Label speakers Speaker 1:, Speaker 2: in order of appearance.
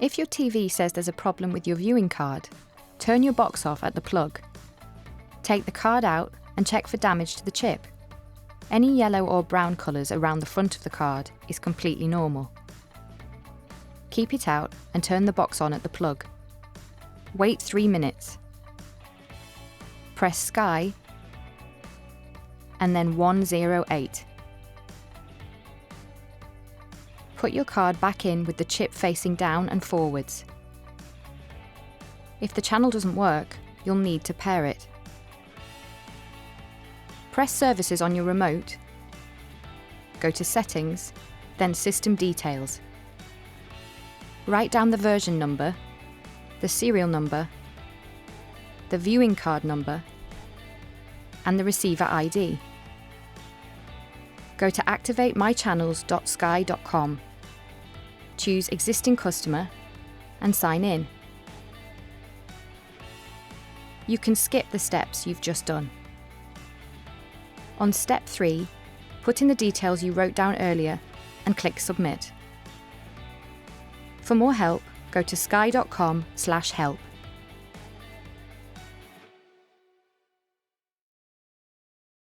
Speaker 1: If your TV says there's a problem with your viewing card, turn your box off at the plug. Take the card out and check for damage to the chip. Any yellow or brown colours around the front of the card is completely normal. Keep it out and turn the box on at the plug. Wait 3 minutes. Press Sky and then 108. Put your card back in with the chip facing down and forwards. If the channel doesn't work, you'll need to pair it. Press Services on your remote, go to Settings, then System Details. Write down the version number, the serial number, the viewing card number, and the receiver ID. Go to activatemychannels.sky.com. Choose Existing Customer and sign in. You can skip the steps you've just done. On step 3, put in the details you wrote down earlier and click Submit. For more help, go to sky.com/help.